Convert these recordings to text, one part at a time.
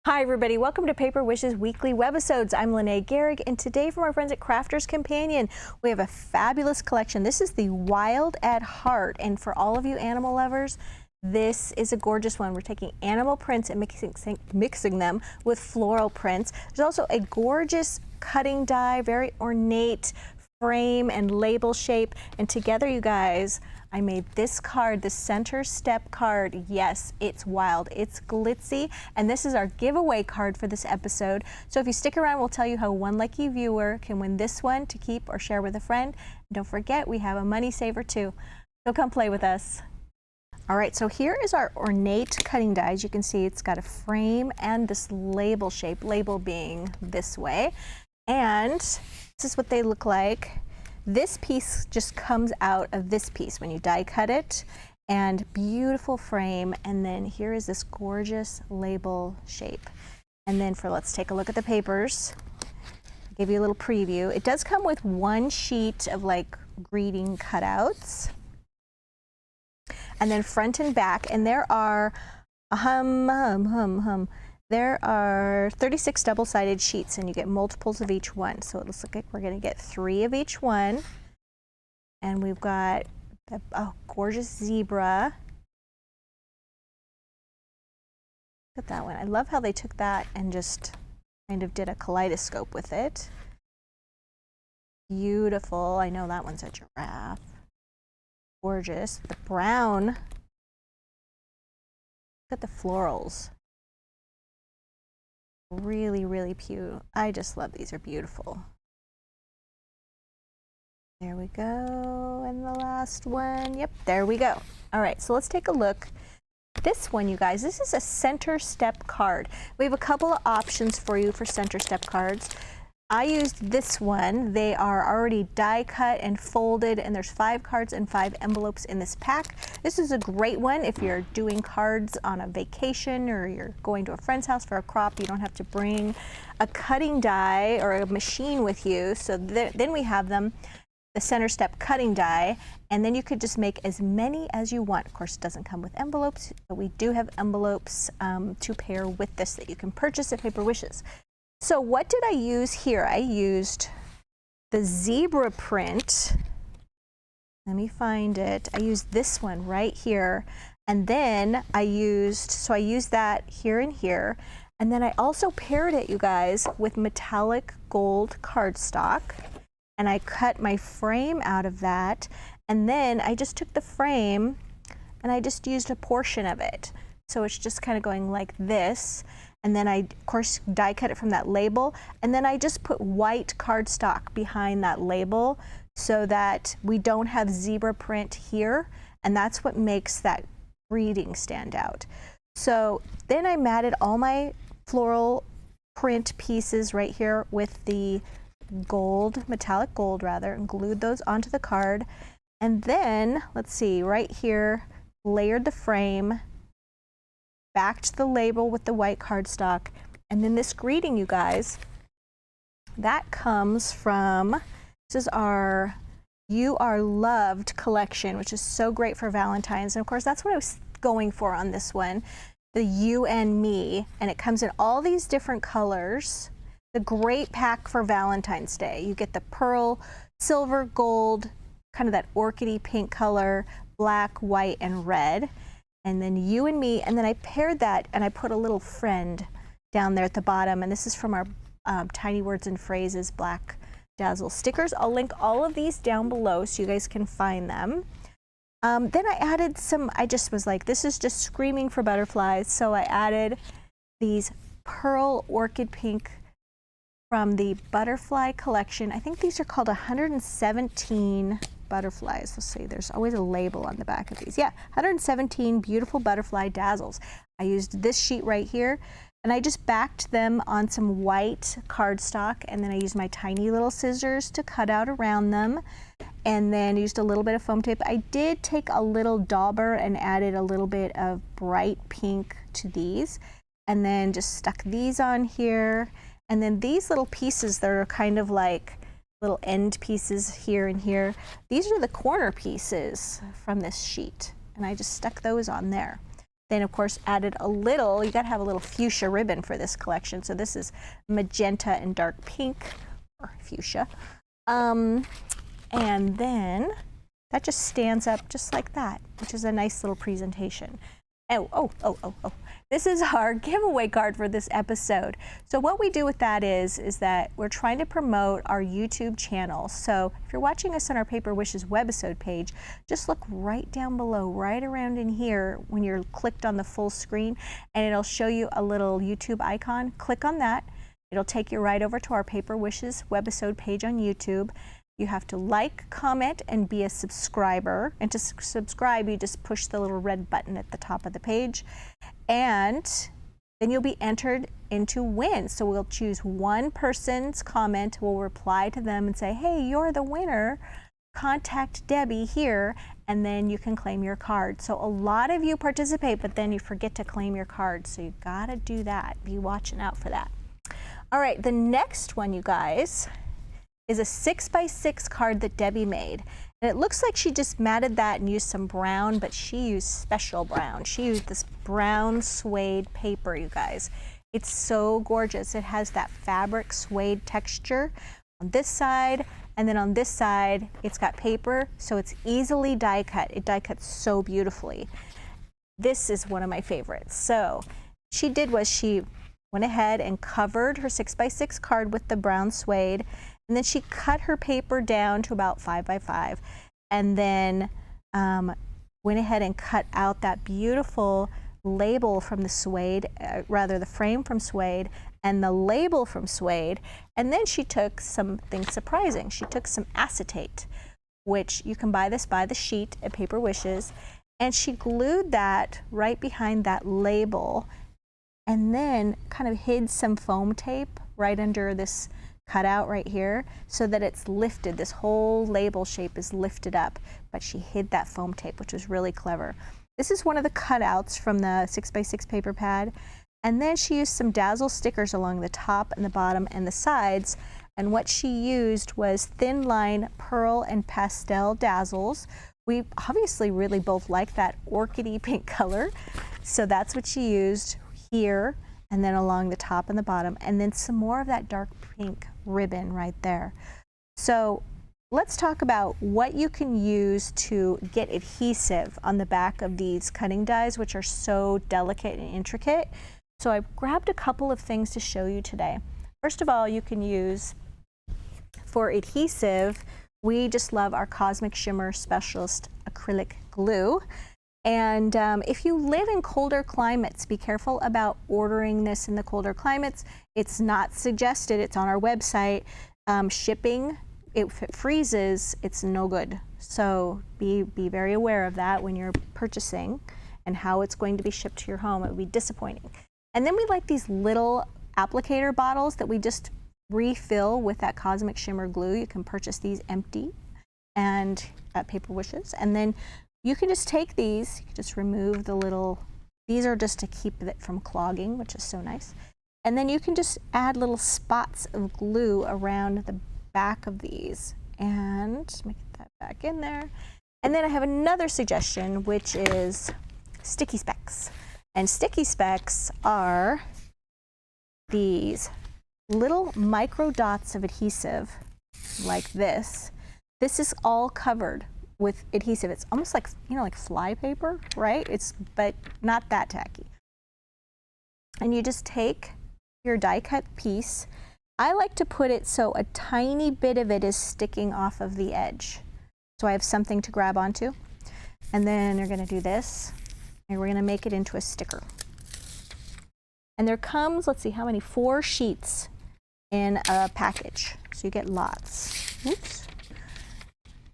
Hi everybody, welcome to Paper Wishes weekly webisodes. I'm Lene Gehrig, and today from our friends at Crafters Companion, we have a fabulous collection. This is the Wild at Heart, and for all of you animal lovers, this is a gorgeous one. We're taking animal prints and mixing them with floral prints. There's also a gorgeous cutting die, very ornate frame and label shape, and together, you guys, I made this card, the center step card. Yes, it's wild, it's glitzy, and this is our giveaway card for this episode. So if you stick around, we'll tell you how one lucky viewer can win this one to keep or share with a friend. And don't forget, we have a money saver too. So come play with us. All right, so here is our ornate cutting die. As you can see, it's got a frame and this label shape, label being this way. And this is what they look like. This piece just comes out of this piece when you die cut it, and beautiful frame, and then here is this gorgeous label shape. And then let's take a look at the papers. I'll give you a little preview. It does come with one sheet of like greeting cutouts, and then front and back, and there are there are 36 double-sided sheets, and you get multiples of each one. So it looks like we're going to get 3 of each one. And we've got a gorgeous zebra. Look at that one. I love how they took that and just kind of did a kaleidoscope with it. Beautiful. I know that one's a giraffe. Gorgeous. The brown. Look at the florals. Really, really cute. I just love these. Are beautiful. There we go. And the last one. Yep, there we go. All right, so let's take a look. This one, you guys, this is a center step card. We have a couple of options for you for center step cards. I used this one. They are already die cut and folded, and there's 5 cards and 5 envelopes in this pack. This is a great one if you're doing cards on a vacation or you're going to a friend's house for a crop. You don't have to bring a cutting die or a machine with you. So then we have them, the center step cutting die, and then you could just make as many as you want. Of course, it doesn't come with envelopes, but we do have envelopes to pair with this that you can purchase at Paper Wishes. So what did I use here? I used the zebra print. Let me find it. I used this one right here. And then I used that here and here. And then I also paired it, you guys, with metallic gold cardstock. And I cut my frame out of that. And then I just took the frame and I just used a portion of it. So it's just kind of going like this. And then I, of course, die cut it from that label. And then I just put white cardstock behind that label so that we don't have zebra print here. And that's what makes that greeting stand out. So then I matted all my floral print pieces right here with the gold, metallic gold rather, and glued those onto the card. And then, let's see, right here, layered the frame, backed the label with the white cardstock, and then this greeting, you guys, that comes from, this is our You Are Loved collection, which is so great for Valentine's. And of course, that's what I was going for on this one, the You and Me, and it comes in all these different colors. The great pack for Valentine's Day. You get the pearl, silver, gold, kind of that orchidy pink color, black, white, and red. And then You and Me, and then I paired that and I put a little friend down there at the bottom, and this is from our Tiny Words and Phrases Black Dazzle stickers. I'll link all of these down below so you guys can find them. Then I added some, I just was like, this is just screaming for butterflies, so I added these pearl orchid pink from the butterfly collection. I think these are called 117 butterflies. Let's see, there's always a label on the back of these. Yeah, 117 beautiful butterfly dazzles. I used this sheet right here, and I just backed them on some white cardstock, and then I used my tiny little scissors to cut out around them, and then used a little bit of foam tape. I did take a little dauber and added a little bit of bright pink to these, and then just stuck these on here. And then these little pieces that are kind of like little end pieces here and here, these are the corner pieces from this sheet, and I just stuck those on there. Then of course added a little, you gotta have a little fuchsia ribbon for this collection. So this is magenta and dark pink, or fuchsia. And then that just stands up just like that, which is a nice little presentation. Oh. This is our giveaway card for this episode. So what we do with that is that we're trying to promote our YouTube channel. So if you're watching us on our Paper Wishes webisode page, just look right down below, right around in here when you're clicked on the full screen, and it'll show you a little YouTube icon. Click on that. It'll take you right over to our Paper Wishes webisode page on YouTube. You have to like, comment, and be a subscriber. And to subscribe, you just push the little red button at the top of the page. And then you'll be entered into win. So we'll choose one person's comment, we'll reply to them and say, hey, you're the winner. Contact Debbie here, and then you can claim your card. So a lot of you participate, but then you forget to claim your card. So you gotta do that. Be watching out for that. All right, the next one, you guys, is a 6x6 card that Debbie made. And it looks like she just matted that and used some brown, but she used special brown. She used this brown suede paper, you guys. It's so gorgeous. It has that fabric suede texture on this side, and then on this side, it's got paper, so it's easily die cut. It die cuts so beautifully. This is one of my favorites. So she did was she went ahead and covered her 6x6 card with the brown suede, and then she cut her paper down to about 5x5, and then went ahead and cut out that beautiful label from the suede, rather the frame from suede and the label from suede. And then she took something surprising. She took some acetate, which you can buy this by the sheet at Paper Wishes, and she glued that right behind that label, and then kind of hid some foam tape right under this cutout right here, so that it's lifted. This whole label shape is lifted up, but she hid that foam tape, which was really clever. This is one of the cutouts from the 6x6 paper pad, and then she used some dazzle stickers along the top and the bottom and the sides, and what she used was thin line pearl and pastel dazzles. We obviously really both like that orchidy pink color, so that's what she used here, and then along the top and the bottom, and then some more of that dark pink ribbon right there. So let's talk about what you can use to get adhesive on the back of these cutting dies, which are so delicate and intricate. So I've grabbed a couple of things to show you today. First of all, you can use, for adhesive, we just love our Cosmic Shimmer Specialist acrylic glue. And if you live in colder climates, be careful about ordering this in the colder climates. It's not suggested. It's on our website. Shipping, if it freezes, it's no good. So be very aware of that when you're purchasing and how it's going to be shipped to your home. It would be disappointing. And then we like these little applicator bottles that we just refill with that Cosmic Shimmer glue. You can purchase these empty and at Paper Wishes. And then you can just take these, you can just remove the little, these are just to keep it from clogging, which is so nice. And then you can just add little spots of glue around the back of these and make that back in there. And then I have another suggestion, which is sticky specks. And sticky specks are these little micro dots of adhesive like this. This is all covered with adhesive. It's almost like, you know, like fly paper, right? But not that tacky. And you just take your die cut piece. I like to put it so a tiny bit of it is sticking off of the edge, so I have something to grab onto. And then you're going to do this, and we're going to make it into a sticker. And there comes, let's see how many, 4 sheets in a package, so you get lots. Oops.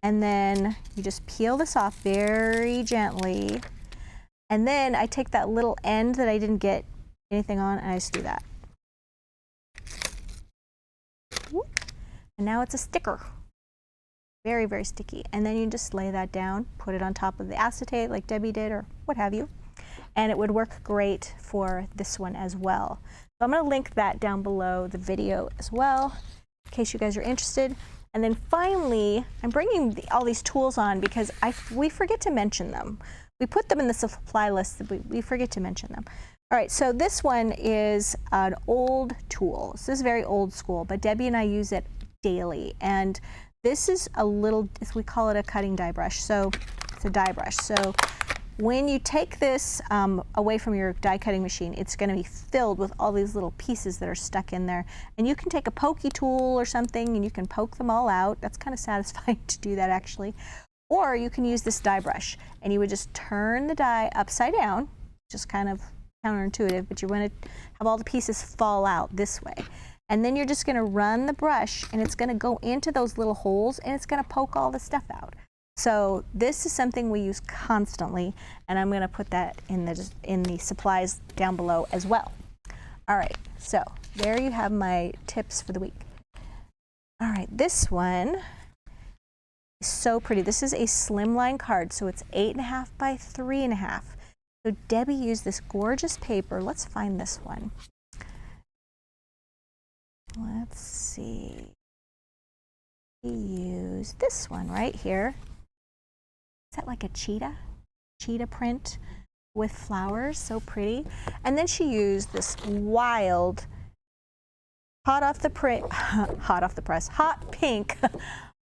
And then you just peel this off very gently. And then I take that little end that I didn't get anything on, and I just do that. And now it's a sticker. Very, very sticky. And then you just lay that down, put it on top of the acetate like Debbie did, or what have you. And it would work great for this one as well. So I'm going to link that down below the video as well, in case you guys are interested. And then finally, I'm bringing all these tools on because we forget to mention them. We put them in the supply list, we forget to mention them. All right, so this one is an old tool. This is very old school, but Debbie and I use it daily. And this is a little, we call it a cutting die brush. So it's a die brush. So when you take this away from your die cutting machine, it's going to be filled with all these little pieces that are stuck in there. And you can take a pokey tool or something and you can poke them all out. That's kind of satisfying to do that, actually. Or you can use this die brush and you would just turn the die upside down, just kind of counterintuitive, but you want to have all the pieces fall out this way. And then you're just going to run the brush and it's going to go into those little holes and it's going to poke all the stuff out. So this is something we use constantly, and I'm going to put that in the supplies down below as well. All right, so there you have my tips for the week. All right, this one is so pretty. This is a slimline card, so it's 8.5 by 3.5. So Debbie used this gorgeous paper. Let's find this one. Let's see. She used this one right here. Is that like a cheetah? Cheetah print with flowers, so pretty. And then she used this wild, hot pink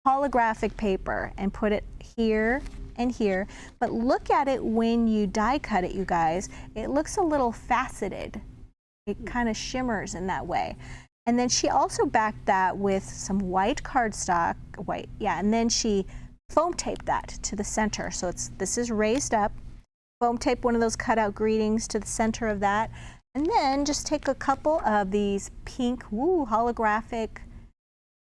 holographic paper and put it here and here. But look at it when you die cut it, you guys. It looks a little faceted. It kind of shimmers in that way. And then she also backed that with some white cardstock, and then she foam taped that to the center. So this is raised up. Foam tape one of those cutout greetings to the center of that. And then just take a couple of these pink, holographic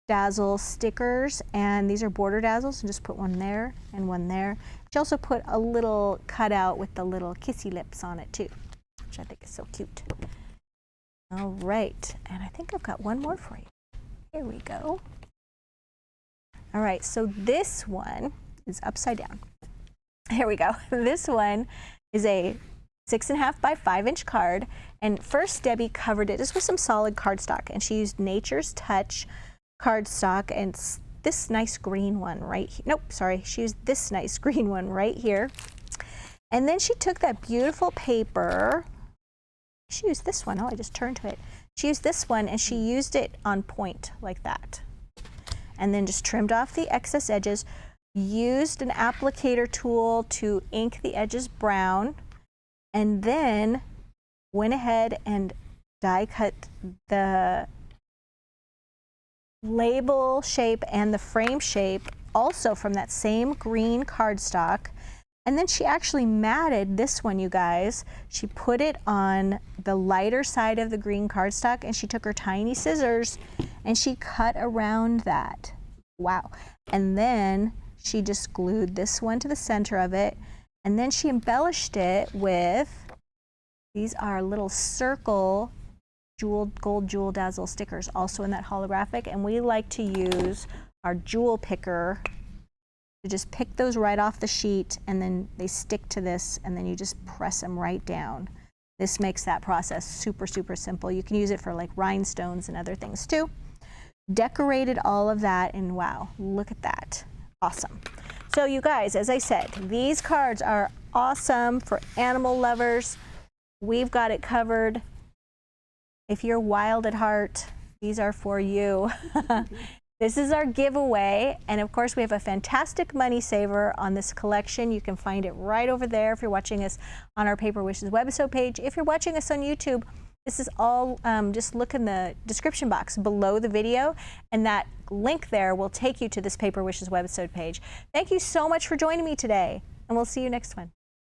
dazzle stickers, and these are border dazzles, and just put one there and one there. She also put a little cutout with the little kissy lips on it too, which I think is so cute. All right, and I think I've got one more for you. Here we go. All right, so this one is upside down. Here we go. This one is a 6.5 by 5-inch card, and first Debbie covered it just with some solid cardstock, and she used Nature's Touch cardstock and this nice green one right here. Nope, sorry, she used this nice green one right here. And then she took that beautiful paper. She used this one. Oh, I just turned to it. She used this one and she used it on point like that. And then just trimmed off the excess edges, used an applicator tool to ink the edges brown, and then went ahead and die cut the label shape and the frame shape also from that same green cardstock. And then she actually matted this one, you guys. She put it on the lighter side of the green cardstock and she took her tiny scissors and she cut around that. Wow. And then she just glued this one to the center of it, and then she embellished it with, these are little circle gold jewel dazzle stickers also in that holographic, and we like to use our jewel picker to just pick those right off the sheet, and then they stick to this, and then you just press them right down. This makes that process super, super simple. You can use it for like rhinestones and other things too. Decorated all of that, and wow, look at that. Awesome. So you guys, as I said, these cards are awesome for animal lovers. We've got it covered. If you're wild at heart, these are for you. This is our giveaway, and of course we have a fantastic money saver on this collection. You can find it right over there if you're watching us on our Paper Wishes webisode page. If you're watching us on YouTube, this is all, just look in the description box below the video, and that link there will take you to this Paper Wishes webisode page. Thank you so much for joining me today, and we'll see you next one.